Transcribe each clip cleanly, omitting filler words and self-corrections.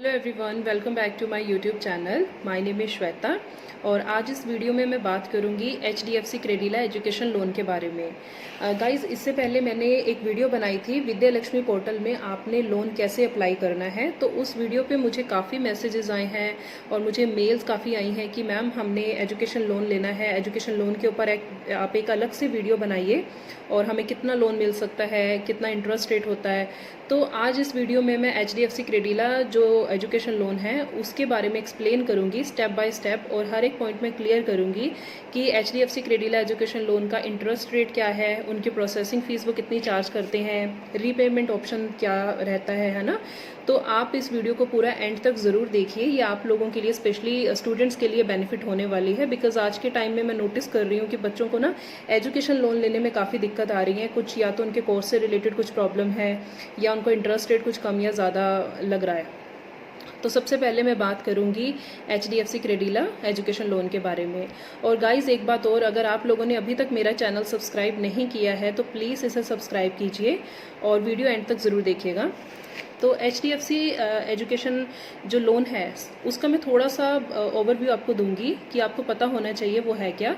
Hello everyone, welcome back to my YouTube channel. My name is Shweta और आज इस video में मैं बात करूंगी HDFC क्रेडिला एजुकेशन लोन के बारे में। गाइस, इससे पहले मैंने एक वीडियो बनाई थी विद्या लक्ष्मी पोर्टल में आपने लोन कैसे अप्लाई करना है। तो उस वीडियो पे मुझे काफ़ी मैसेजेस आए हैं और मुझे मेल्स काफ़ी आई हैं कि मैम हमने एजुकेशन लोन लेना है, एजुकेशन लोन के ऊपर आप एक अलग से वीडियो बनाइए और हमें कितना लोन मिल सकता है, कितना इंटरेस्ट रेट होता है। तो आज इस वीडियो में मैं HDFC क्रेडिला जो एजुकेशन लोन है उसके बारे में एक्सप्लेन करूंगी स्टेप बाय स्टेप, और हर एक पॉइंट में क्लियर करूंगी कि HDFC क्रेडिला एजुकेशन लोन का इंटरेस्ट रेट क्या है, उनकी प्रोसेसिंग फ़ीस वो कितनी चार्ज करते हैं, रीपेमेंट ऑप्शन क्या रहता है ना। तो आप इस वीडियो को पूरा एंड तक ज़रूर देखिए, ये आप लोगों के लिए स्पेशली स्टूडेंट्स के लिए बेनिफिट होने वाली है। बिकॉज आज के टाइम में मैं नोटिस कर रही हूँ कि बच्चों को ना एजुकेशन लोन लेने में काफ़ी दिक्कत आ रही है। कुछ या तो उनके कोर्स से रिलेटेड कुछ प्रॉब्लम है या उनको इंटरेस्ट रेट कुछ कम या ज़्यादा लग रहा है। तो सबसे पहले मैं बात करूंगी HDFC क्रेडिला एजुकेशन लोन के बारे में। और गाइस, एक बात और, अगर आप लोगों ने अभी तक मेरा चैनल सब्सक्राइब नहीं किया है तो प्लीज़ इसे सब्सक्राइब कीजिए और वीडियो एंड तक ज़रूर देखिएगा। तो HDFC एजुकेशन जो लोन है उसका मैं थोड़ा सा ओवरव्यू आपको दूंगी कि आपको पता होना चाहिए वो है क्या।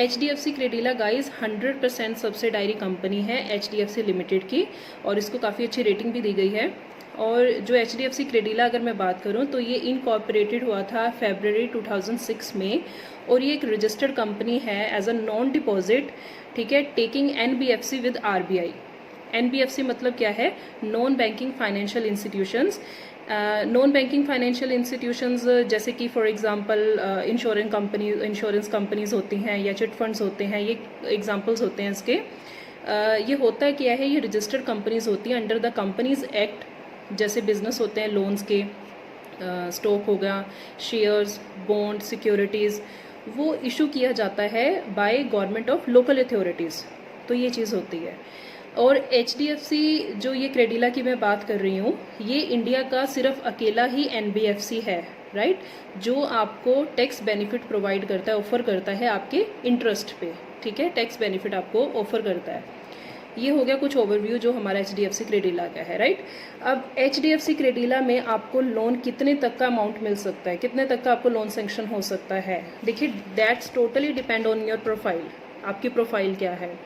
HDFC Credila guys 100% subsidiary company है HDFC लिमिटेड की, और इसको काफ़ी अच्छी रेटिंग भी दी गई है। और जो HDFC क्रेडिला अगर मैं बात करूं तो ये इनकॉर्पोरेटेड हुआ था फरवरी 2006 में, और ये एक रजिस्टर्ड कंपनी है एज अ नॉन डिपॉजिट, ठीक है, taking NBFC with RBI। NBFC मतलब क्या है? Non banking financial institutions. Non banking financial institutions जैसे कि फॉर एग्जांपल इंश्योरेंस कंपनीज होती हैं या चिट फंड्स होते हैं, ये एग्जांपल्स होते हैं इसके। ये होता है क्या है, ये रजिस्टर्ड कंपनीज होती हैं अंडर द कंपनीज एक्ट। जैसे बिजनेस होते हैं लोन्स के, स्टॉक हो गया, शेयर्स, बॉन्ड, सिक्योरिटीज़, वो इशू किया जाता है by government of local authorities. तो ये चीज़ होती है। और HDFC जो ये क्रेडिला की मैं बात कर रही हूँ, ये इंडिया का सिर्फ अकेला ही NBFC है, राइट, जो आपको टैक्स बेनिफिट प्रोवाइड करता है, ऑफर करता है आपके इंटरेस्ट पे, ठीक है, टैक्स बेनिफिट आपको ऑफर करता है। ये हो गया कुछ ओवरव्यू जो हमारा HDFC क्रेडिला का है, राइट। अब HDFC क्रेडिला में आपको लोन कितने तक का अमाउंट मिल सकता है, कितने तक का आपको लोन सेंक्शन हो सकता है, देखिए that's totally depend on your profile. आपकी प्रोफाइल क्या है।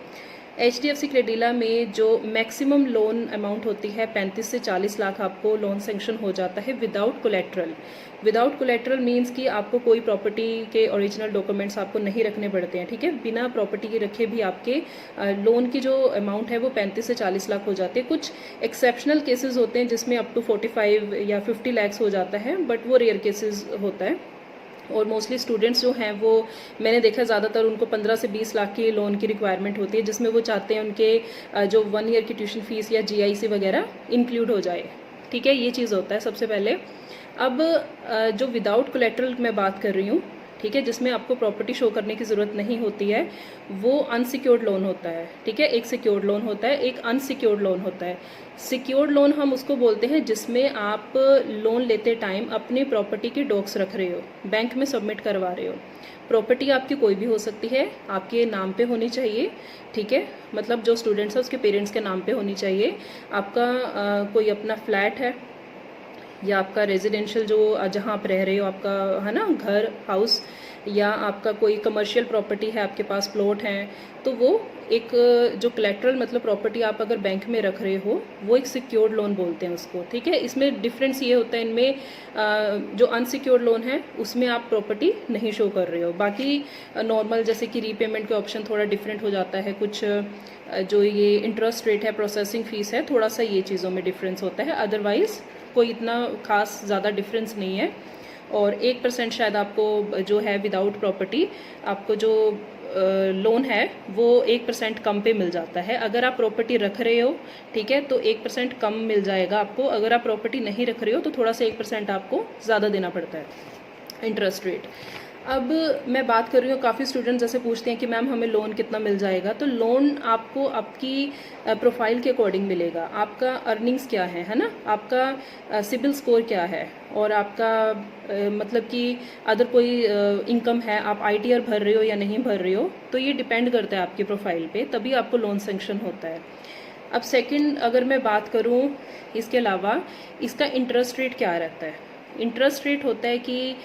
HDFC क्रेडिला में जो मैक्सिमम लोन अमाउंट होती है 35 से 40 लाख आपको लोन सेंक्शन हो जाता है without collateral. Without collateral means कि आपको कोई प्रॉपर्टी के ओरिजिनल डॉक्यूमेंट्स आपको नहीं रखने पड़ते हैं, ठीक है। बिना प्रॉपर्टी के रखे भी आपके लोन की जो अमाउंट है वो 35 से 40 लाख हो जाते हैं। कुछ एक्सेप्शनल केसेस होते हैं जिसमें अप टू 45 या 50 लैक्स हो जाता है, बट वो रेयर केसेस होता है। और मोस्टली स्टूडेंट्स जो हैं वो मैंने देखा ज़्यादातर उनको 15 से 20 लाख की लोन की रिक्वायरमेंट होती है, जिसमें वो चाहते हैं उनके जो 1 ईयर की ट्यूशन फीस या GIC वगैरह इंक्लूड हो जाए, ठीक है। ये चीज़ होता है सबसे पहले। अब जो विदाउट कोलेट्रल मैं बात कर रही हूँ, ठीक है, जिसमें आपको प्रॉपर्टी शो करने की ज़रूरत नहीं होती है, वो अनसिक्योर्ड लोन होता है, ठीक है। एक सिक्योर्ड लोन होता है, एक अनसिक्योर्ड लोन होता है। सिक्योर्ड लोन हम उसको बोलते हैं जिसमें आप लोन लेते टाइम अपनी प्रॉपर्टी के डॉक्स रख रहे हो, बैंक में सबमिट करवा रहे हो। प्रॉपर्टी आपकी कोई भी हो सकती है, आपके नाम पे होनी चाहिए, ठीक है, मतलब जो स्टूडेंट्स है उसके पेरेंट्स के नाम पे होनी चाहिए। आपका कोई अपना फ्लैट है या आपका रेजिडेंशियल जो जहाँ आप रह रहे हो, आपका है ना घर, हाउस, या आपका कोई कमर्शियल प्रॉपर्टी है, आपके पास प्लॉट हैं, तो वो एक जो कोलैटरल मतलब प्रॉपर्टी आप अगर बैंक में रख रहे हो वो एक सिक्योर्ड लोन बोलते हैं उसको, ठीक है। इसमें डिफरेंस ये होता है, इनमें जो अनसिक्योर्ड लोन है उसमें आप प्रॉपर्टी नहीं शो कर रहे हो। बाकी नॉर्मल जैसे कि रीपेमेंट के ऑप्शन थोड़ा डिफरेंट हो जाता है, कुछ जो ये इंटरेस्ट रेट है, प्रोसेसिंग फ़ीस है, थोड़ा सा ये चीज़ों में डिफरेंस होता है। अदरवाइज़ कोई इतना खास ज़्यादा डिफरेंस नहीं है। और 1% शायद आपको जो है विदाउट प्रॉपर्टी आपको जो लोन है वो 1% कम पे मिल जाता है। अगर आप प्रॉपर्टी रख रहे हो, ठीक है, तो 1% कम मिल जाएगा आपको। अगर आप प्रॉपर्टी नहीं रख रहे हो तो थोड़ा सा 1% आपको ज़्यादा देना पड़ता है इंटरेस्ट रेट। अब मैं बात कर रही हूँ, काफ़ी स्टूडेंट जैसे पूछते हैं कि मैम हमें लोन कितना मिल जाएगा। तो लोन आपको आपकी प्रोफाइल के अकॉर्डिंग मिलेगा। आपका अर्निंग्स क्या है ना, आपका सिबिल स्कोर क्या है, और आपका मतलब कि अदर कोई इनकम है, आप ITR भर रहे हो या नहीं भर रहे हो, तो ये डिपेंड करता है आपकी प्रोफाइल पे, तभी आपको लोन सेंक्शन होता है। अब सेकंड अगर मैं बात करूँ इसके अलावा इसका इंटरेस्ट रेट क्या रहता है, इंटरेस्ट रेट होता है कि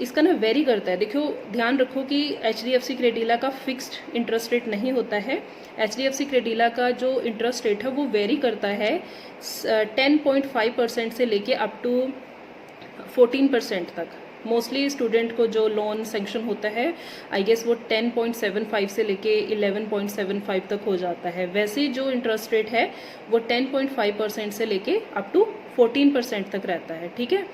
इसका ना वेरी करता है। देखो ध्यान रखो कि HDFC क्रेडिला का फिक्स्ड इंटरेस्ट रेट नहीं होता है। HDFC क्रेडिला का जो इंटरेस्ट रेट है वो वेरी करता है 10.5% से लेके अप टू 14% तक। मोस्टली स्टूडेंट को जो लोन सेंक्शन होता है आई गेस वो 10.75 से लेके 11.75 तक हो जाता है। वैसे जो इंटरेस्ट रेट है वो 10.5% से लेके अप टू 14% तक रहता है। ठीक है,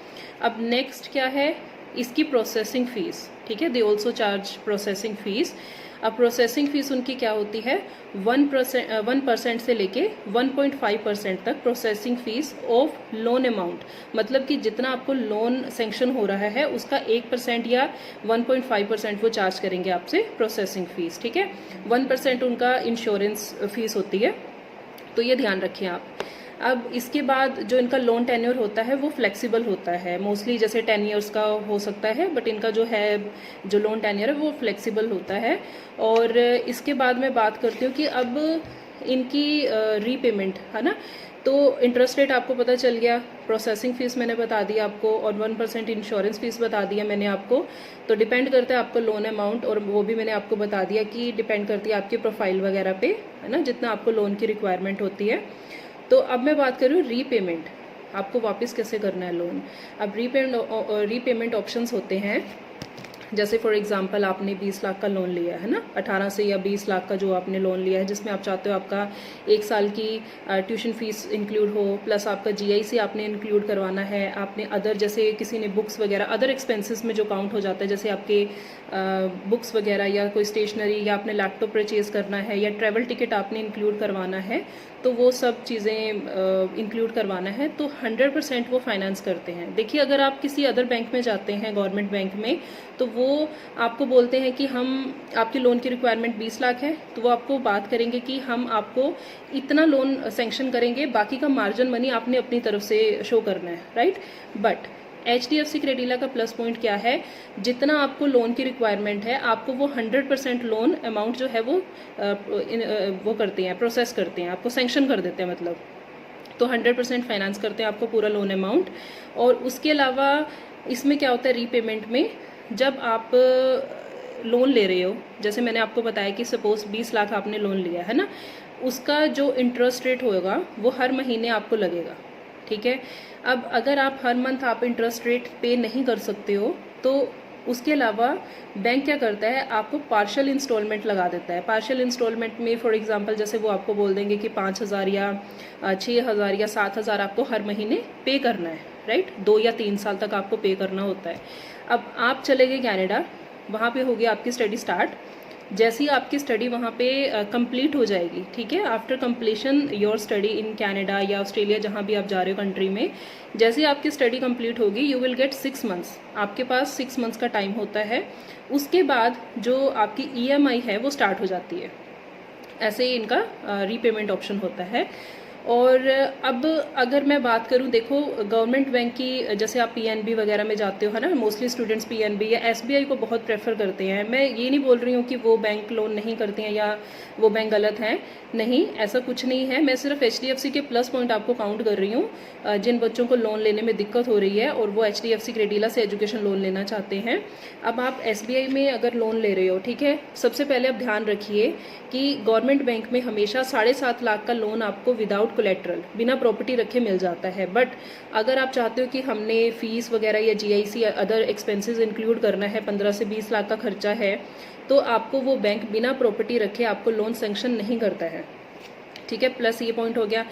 अब नेक्स्ट क्या है, इसकी प्रोसेसिंग फीस। ठीक है, they also charge processing fees. अब प्रोसेसिंग फीस उनकी क्या होती है, 1% से लेके 1.5% तक processing fees of loan amount. मतलब कि जितना आपको लोन सेंक्शन हो रहा है उसका 1% या 1.5% वो चार्ज करेंगे आपसे प्रोसेसिंग फीस। ठीक है, 1% उनका इंश्योरेंस फीस होती है, तो ये ध्यान रखिए आप। अब इसके बाद जो इनका लोन टेन्योर होता है वो फ्लेक्सिबल होता है। मोस्टली जैसे 10 इयर्स का हो सकता है, बट इनका जो है जो लोन टेन्योर है वो फ्लेक्सिबल होता है। और इसके बाद मैं बात करती हूँ कि अब इनकी रीपेमेंट है ना, तो इंटरेस्ट रेट आपको पता चल गया, प्रोसेसिंग फ़ीस मैंने बता दिया आपको, और 1% इंश्योरेंस फीस बता दिया मैंने आपको। तो डिपेंड करता है आपका लोन अमाउंट, और वो भी मैंने आपको बता दिया कि डिपेंड करती है आपकी प्रोफाइल वगैरह पे, है ना, जितना आपको लोन की रिक्वायरमेंट होती है। तो अब मैं बात करूँ रीपेमेंट, आपको वापस कैसे करना है लोन। अब रीपेमेंट ऑप्शंस होते हैं, जैसे फॉर एग्जांपल आपने 20 लाख का लोन लिया है ना, 18 से या 20 लाख का जो आपने लोन लिया है, जिसमें आप चाहते हो आपका 1 साल की ट्यूशन फीस इंक्लूड हो, प्लस आपका GIC आपने इंक्लूड करवाना है। आपने अदर, जैसे किसी ने बुक्स वगैरह अदर एक्सपेंसेस में जो काउंट हो जाता है, जैसे आपके बुक्स वगैरह या कोई स्टेशनरी, या आपने लैपटॉप परचेज़ करना है, या ट्रैवल टिकट आपने इंक्लूड करवाना है, तो वो सब चीज़ें इंक्लूड करवाना है, तो 100% वो फाइनेंस करते हैं। देखिए, अगर आप किसी अदर बैंक में जाते हैं, गवर्नमेंट बैंक में, तो वो आपको बोलते हैं कि हम आपकी लोन की रिक्वायरमेंट 20 लाख है, तो वो आपको बात करेंगे कि हम आपको इतना लोन सेंक्शन करेंगे, बाकी का मार्जिन मनी आपने अपनी तरफ से शो करना है, राइट। बट HDFC क्रेडिला का प्लस पॉइंट क्या है, जितना आपको लोन की रिक्वायरमेंट है आपको वो 100% लोन अमाउंट जो है वो करते हैं, प्रोसेस करते हैं, आपको सेंक्शन कर देते हैं, मतलब तो 100% फाइनेंस करते हैं आपको पूरा लोन अमाउंट। और उसके अलावा इसमें क्या होता है, रीपेमेंट में जब आप लोन ले रहे हो, जैसे मैंने आपको बताया कि सपोज 20 लाख आपने लोन लिया है ना, उसका जो इंटरेस्ट रेट होगा वो हर महीने आपको लगेगा। ठीक है, अब अगर आप हर मंथ आप इंटरेस्ट रेट पे नहीं कर सकते हो, तो उसके अलावा बैंक क्या करता है, आपको पार्शियल इंस्टॉलमेंट लगा देता है। पार्शियल इंस्टॉलमेंट में फॉर एग्जांपल जैसे वो आपको बोल देंगे कि 5,000 या 6,000 या 7,000 आपको हर महीने पे करना है, राइट। 2 या 3 साल तक आपको पे करना होता है। अब आप चले गए कनाडा, वहाँ पे हो गया आपकी स्टडी स्टार्ट। जैसे ही आपकी स्टडी वहाँ पे कंप्लीट हो जाएगी, ठीक है, after completion your study in Canada या ऑस्ट्रेलिया, जहाँ भी आप जा रहे हो कंट्री में, जैसे ही आपकी स्टडी कंप्लीट होगी यू विल गेट 6 मंथ्स। आपके पास 6 मंथ्स का टाइम होता है। उसके बाद जो आपकी EMI है वो स्टार्ट हो जाती है। ऐसे ही इनका रीपेमेंट ऑप्शन होता है। और अब अगर मैं बात करूं, देखो गवर्नमेंट बैंक की, जैसे आप PNB वगैरह में जाते हो, है ना, मोस्टली स्टूडेंट्स PNB या SBI को बहुत प्रेफर करते हैं। मैं ये नहीं बोल रही हूँ कि वो बैंक लोन नहीं करते हैं या वो बैंक गलत हैं, नहीं, ऐसा कुछ नहीं है। मैं सिर्फ HDFC के प्लस पॉइंट आपको काउंट कर रही हूँ, जिन बच्चों को लोन लेने में दिक्कत हो रही है और वो HDFC क्रेडिला से एजुकेशन लोन लेना चाहते हैं। अब आप SBI में अगर लोन ले रहे हो, ठीक है, सबसे पहले आप ध्यान रखिए कि गवर्नमेंट बैंक में हमेशा 7.5 लाख का लोन आपको विदाउट कोलेट्रल, बिना प्रॉपर्टी रखे मिल जाता है। बट अगर आप चाहते हो कि हमने फीस वगैरह या GIC या अदर एक्सपेंसेस इंक्लूड करना है, 15 से 20 लाख का खर्चा है, तो आपको वो बैंक बिना प्रॉपर्टी रखे आपको लोन सेंक्शन नहीं करता है। ठीक है, प्लस ये पॉइंट हो गया।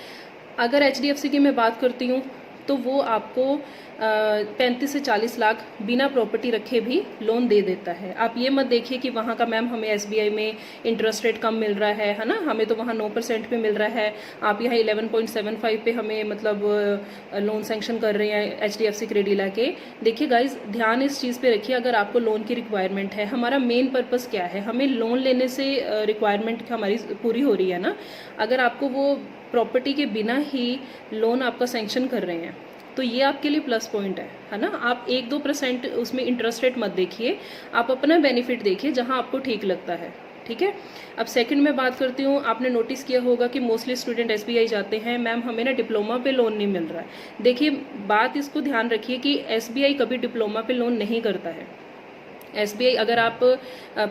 अगर HDFC की मैं बात करती हूँ तो वो आपको 35 से 40 लाख बिना प्रॉपर्टी रखे भी लोन दे देता है। आप ये मत देखिए कि वहाँ का मैम हमें SBI में इंटरेस्ट रेट कम मिल रहा है ना, हमें तो वहाँ 9% पे मिल रहा है, आप यहाँ 11.75 पे हमें मतलब लोन सेंक्शन कर रहे हैं HDFC क्रेडिला के। देखिए गाइज, ध्यान इस चीज़ पे रखिए, अगर आपको लोन की रिक्वायरमेंट है, हमारा मेन पर्पज़ क्या है, हमें लोन लेने से रिक्वायरमेंट हमारी पूरी हो रही है ना। अगर आपको वो प्रॉपर्टी के बिना ही लोन आपका सेंक्शन कर रहे हैं तो ये आपके लिए प्लस पॉइंट है ना। आप 1-2% उसमें इंटरेस्ट रेट मत देखिए, आप अपना बेनिफिट देखिए जहां आपको ठीक लगता है। ठीक है। अब सेकंड में बात करती हूँ, आपने नोटिस किया होगा कि मोस्टली स्टूडेंट एसबीआई जाते हैं, मैम हमें ना डिप्लोमा पे लोन नहीं मिल रहा है। देखिए बात इसको ध्यान रखिए कि एसबीआई कभी डिप्लोमा पे लोन नहीं करता है। एसबीआई अगर आप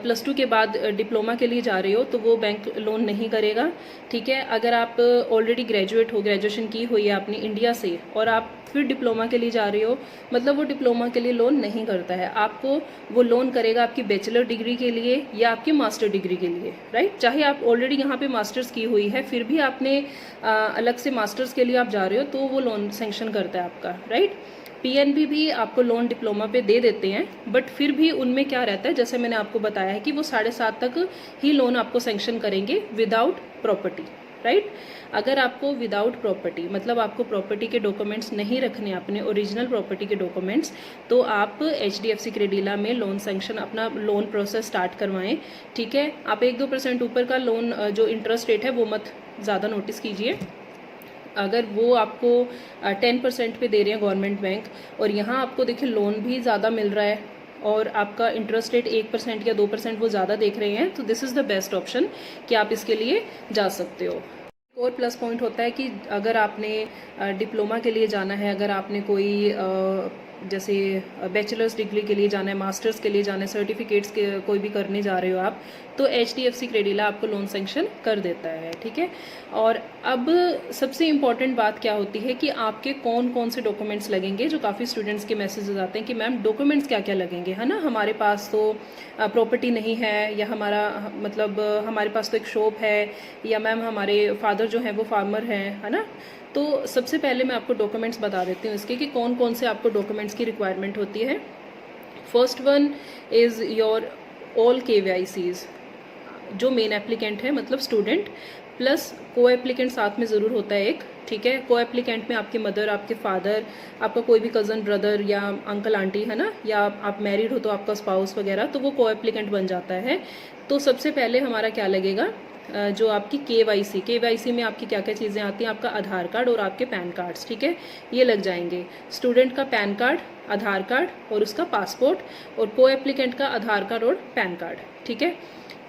+2 के बाद डिप्लोमा के लिए जा रहे हो तो वो बैंक लोन नहीं करेगा, ठीक है। अगर आप ऑलरेडी ग्रेजुएट हो, ग्रेजुएशन की हुई है आपने इंडिया से और आप फिर डिप्लोमा के लिए जा रहे हो, मतलब वो डिप्लोमा के लिए लोन नहीं करता है। आपको वो लोन करेगा आपकी बैचलर डिग्री के लिए या आपकी मास्टर डिग्री के लिए, राइट। चाहे आप ऑलरेडी यहाँ पे मास्टर्स की हुई है फिर भी आपने अलग से मास्टर्स के लिए आप जा रहे हो तो वो लोन सेंक्शन करता है आपका, राइट। पीएनबी भी आपको लोन डिप्लोमा पे दे देते हैं, बट फिर भी उनमें क्या रहता है, जैसे मैंने आपको बताया है कि वो 7.5 तक ही लोन आपको सेंक्शन करेंगे विदाउट प्रॉपर्टी, राइट। अगर आपको विदाउट प्रॉपर्टी मतलब आपको प्रॉपर्टी के डॉक्यूमेंट्स नहीं रखने, अपने ओरिजिनल प्रॉपर्टी के डॉक्यूमेंट्स, तो आप एचडीएफसी क्रेडिला में लोन सेंक्शन अपना लोन प्रोसेस स्टार्ट करवाएं, ठीक है। आप 1-2% ऊपर का लोन जो इंटरेस्ट रेट है वो मत ज़्यादा नोटिस कीजिए। अगर वो आपको 10% पे दे रहे हैं गवर्नमेंट बैंक और यहाँ आपको देखिए लोन भी ज़्यादा मिल रहा है और आपका इंटरेस्ट रेट 1% या 2% वो ज़्यादा देख रहे हैं, तो this is the best option कि आप इसके लिए जा सकते हो। और प्लस पॉइंट होता है कि अगर आपने डिप्लोमा के लिए जाना है, अगर आपने कोई जैसे बैचलर्स डिग्री के लिए जाना है, मास्टर्स के लिए जाना है, सर्टिफिकेट्स के कोई भी करने जा रहे हो आप, तो एचडीएफसी क्रेडिला आपको लोन सेंक्शन कर देता है, ठीक है। और अब सबसे इम्पॉर्टेंट बात क्या होती है कि आपके कौन कौन से डॉक्यूमेंट्स लगेंगे। जो काफ़ी स्टूडेंट्स के मैसेजेस आते हैं कि मैम डॉक्यूमेंट्स क्या क्या लगेंगे, है ना, हमारे पास तो प्रॉपर्टी नहीं है, या हमारा मतलब हमारे पास तो एक शॉप है, या मैम हमारे फादर जो हैं वो फार्मर हैं, है ना। तो सबसे पहले मैं आपको डॉक्यूमेंट्स बता देती हूँ इसके कि कौन कौन से आपको डॉक्यूमेंट्स की रिक्वायरमेंट होती है। First one is your all KYCs, जो मेन एप्लीकेंट है मतलब स्टूडेंट, प्लस को एप्लीकेंट साथ में ज़रूर होता है एक, ठीक है। को एप्लीकेंट में आपकी मदर, आपके फादर, आपका कोई भी कज़न ब्रदर या अंकल आंटी, है ना, या आप मैरिड हो तो आपका स्पाउस वगैरह, तो वो को एप्लीकेंट बन जाता है। तो सबसे पहले हमारा क्या लगेगा, जो आपकी KYC में आपकी क्या क्या चीज़ें आती हैं, आपका आधार कार्ड और आपके पैन कार्ड्स, ठीक है, ये लग जाएंगे। स्टूडेंट का पैन कार्ड, आधार कार्ड और उसका पासपोर्ट, और को एप्लीकेंट का आधार कार्ड और पैन कार्ड, ठीक है।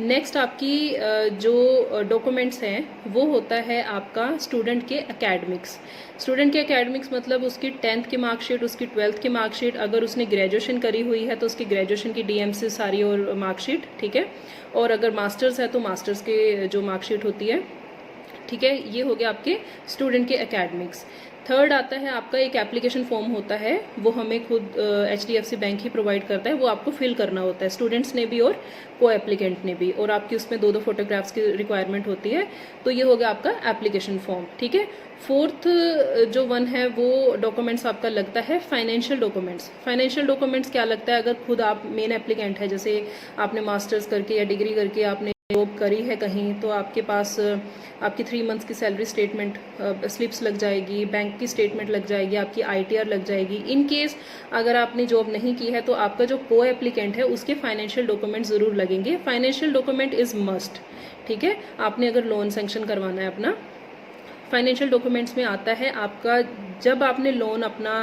नेक्स्ट आपकी जो डॉक्यूमेंट्स हैं वो होता है आपका स्टूडेंट के एकेडमिक्स। स्टूडेंट के एकेडमिक्स मतलब उसकी 10th की मार्कशीट, उसकी 12th की मार्कशीट, अगर उसने ग्रेजुएशन करी हुई है तो उसकी ग्रेजुएशन की DMC सारी और मार्कशीट, ठीक है। और अगर मास्टर्स है तो मास्टर्स के जो मार्कशीट होती है, ठीक है। ये हो गया आपके स्टूडेंट के एकेडमिक्स। थर्ड आता है आपका एक एप्लीकेशन फॉर्म होता है, वो हमें खुद HDFC बैंक ही प्रोवाइड करता है, वो आपको फिल करना होता है, स्टूडेंट्स ने भी और को एप्लीकेंट ने भी, और आपकी उसमें 2-2 फोटोग्राफ्स की रिक्वायरमेंट होती है। तो ये हो गया आपका एप्लीकेशन फॉर्म, ठीक है। फोर्थ जो वन है वो डॉक्यूमेंट्स आपका लगता है फाइनेंशियल डॉक्यूमेंट्स। फाइनेंशियल डॉक्यूमेंट्स क्या लगता है, अगर खुद आप मेन एप्लीकेंट है, जैसे आपने मास्टर्स करके या डिग्री करके आपने जॉब करी है कहीं, तो आपके पास आपकी 3 मंथ्स की सैलरी स्टेटमेंट स्लिप्स लग जाएगी, बैंक की स्टेटमेंट लग जाएगी, आपकी ITR लग जाएगी। इन केस अगर आपने जॉब नहीं की है तो आपका जो को एप्लीकेंट है उसके फाइनेंशियल डॉक्यूमेंट ज़रूर लगेंगे। फाइनेंशियल डॉक्यूमेंट इज़ मस्ट, ठीक है। आपने अगर लोन सेंक्शन करवाना है अपना, फाइनेंशियल डॉक्यूमेंट्स में आता है आपका जब आपने लोन अपना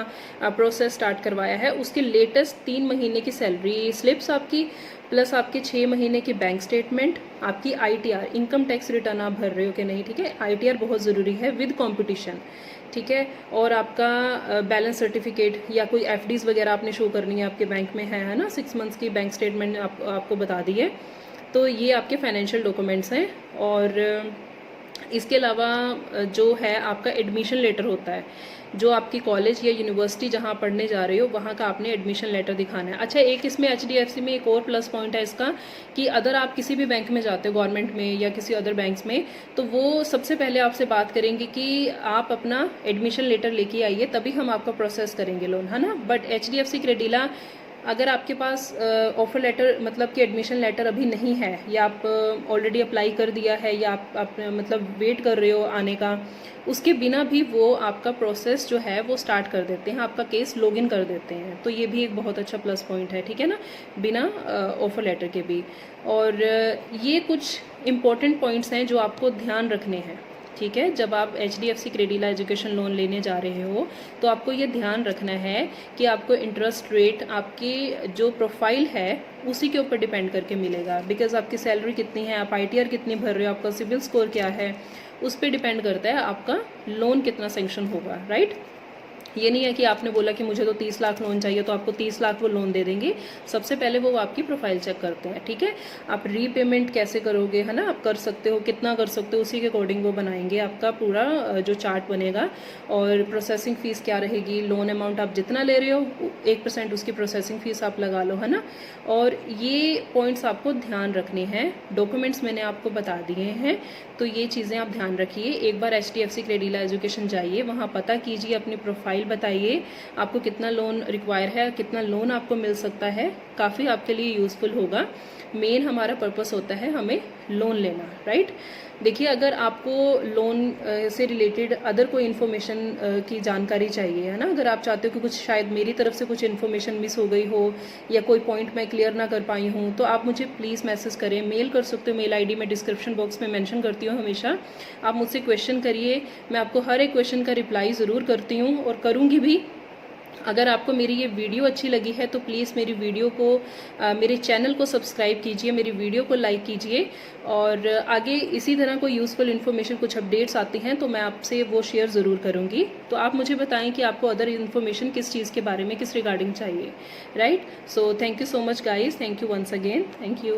प्रोसेस स्टार्ट करवाया है उसके लेटेस्ट 3 महीने की सैलरी स्लिप्स आपकी, प्लस आपके 6 महीने की बैंक स्टेटमेंट, आपकी ITR इनकम टैक्स रिटर्न आप भर रहे हो कि नहीं, ठीक है, ITR बहुत ज़रूरी है विद कंपटीशन, ठीक है। और आपका बैलेंस सर्टिफिकेट या कोई FDs वगैरह आपने शो करनी है आपके बैंक में है ना, 6 मंथ्स की बैंक स्टेटमेंट आपको बता दी है। तो ये आपके फाइनेंशियल डॉक्यूमेंट्स हैं। और इसके अलावा जो है आपका एडमिशन लेटर होता है, जो आपकी कॉलेज या यूनिवर्सिटी जहाँ पढ़ने जा रहे हो वहाँ का आपने एडमिशन लेटर दिखाना है। अच्छा, एक इसमें HDFC में एक और प्लस पॉइंट है इसका कि अगर आप किसी भी बैंक में जाते हो, गवर्नमेंट में या किसी अदर बैंक्स में, तो वो सबसे पहले आपसे बात करेंगे कि आप अपना एडमिशन लेटर लेके आइए, तभी हम आपका प्रोसेस करेंगे लोन, है ना। बट HDFC क्रेडिला अगर आपके पास ऑफर लेटर मतलब कि एडमिशन लेटर अभी नहीं है, या आप ऑलरेडी अप्लाई कर दिया है, या आप मतलब वेट कर रहे हो आने का, उसके बिना भी वो आपका प्रोसेस जो है वो स्टार्ट कर देते हैं, आपका केस लॉगिन कर देते हैं। तो ये भी एक बहुत अच्छा प्लस पॉइंट है, ठीक है ना, बिना ऑफर लेटर के भी। और ये कुछ इम्पोर्टेंट पॉइंट्स हैं जो आपको ध्यान रखने हैं, ठीक है। जब आप HDFC क्रेडिला एजुकेशन लोन लेने जा रहे हो तो आपको ये ध्यान रखना है कि आपको इंटरेस्ट रेट आपकी जो प्रोफाइल है उसी के ऊपर डिपेंड करके मिलेगा, बिकॉज आपकी सैलरी कितनी है, आप ITR कितनी भर रहे हो, आपका सिविल स्कोर क्या है, उस पर डिपेंड करता है आपका लोन कितना सेंक्शन होगा, राइट। ये नहीं है कि आपने बोला कि मुझे तो 30 लाख लोन चाहिए तो आपको 30 लाख वो लोन दे देंगे। सबसे पहले वो आपकी प्रोफाइल चेक करते हैं, ठीक है। आप रीपेमेंट कैसे करोगे, है ना, आप कर सकते हो, कितना कर सकते हो, उसी के अकॉर्डिंग वो बनाएंगे आपका पूरा जो चार्ट बनेगा। और प्रोसेसिंग फ़ीस क्या रहेगी, लोन अमाउंट आप जितना ले रहे हो 1% उसकी प्रोसेसिंग फ़ीस आप लगा लो, है ना। और ये पॉइंट्स आपको ध्यान रखने हैं। डॉक्यूमेंट्स मैंने आपको बता दिए हैं, तो ये चीज़ें आप ध्यान रखिए। एक बार HDFC क्रेडिला एजुकेशन जाइए, वहाँ पता कीजिए, अपनी प्रोफाइल बताइए आपको कितना लोन रिक्वायर है, कितना लोन आपको मिल सकता है, काफ़ी आपके लिए यूज़फुल होगा। मेन हमारा पर्पस होता है हमें लोन लेना, राइट। देखिए, अगर आपको लोन से रिलेटेड अदर कोई इन्फॉर्मेशन की जानकारी चाहिए, है ना, अगर आप चाहते हो कि कुछ शायद मेरी तरफ से कुछ इन्फॉर्मेशन मिस हो गई हो या कोई पॉइंट मैं क्लियर ना कर पाई हूँ, तो आप मुझे प्लीज़ मैसेज करें, मेल कर सकते हो। मेल ID मैं डिस्क्रिप्शन बॉक्स में मेंशन करती हूँ हमेशा। आप मुझसे क्वेश्चन करिए, मैं आपको हर एक क्वेश्चन का रिप्लाई ज़रूर करती हूँ और करूँगी भी। अगर आपको मेरी ये वीडियो अच्छी लगी है तो प्लीज़ मेरी वीडियो को मेरे चैनल को सब्सक्राइब कीजिए, मेरी वीडियो को लाइक कीजिए। और आगे इसी तरह कोई यूज़फुल इन्फॉर्मेशन, कुछ अपडेट्स आती हैं तो मैं आपसे वो शेयर ज़रूर करूँगी। तो आप मुझे बताएं कि आपको अदर इन्फॉर्मेशन किस चीज़ के बारे में, किस रिगार्डिंग चाहिए, right. So thank you so much guys, thank you once again, thank you.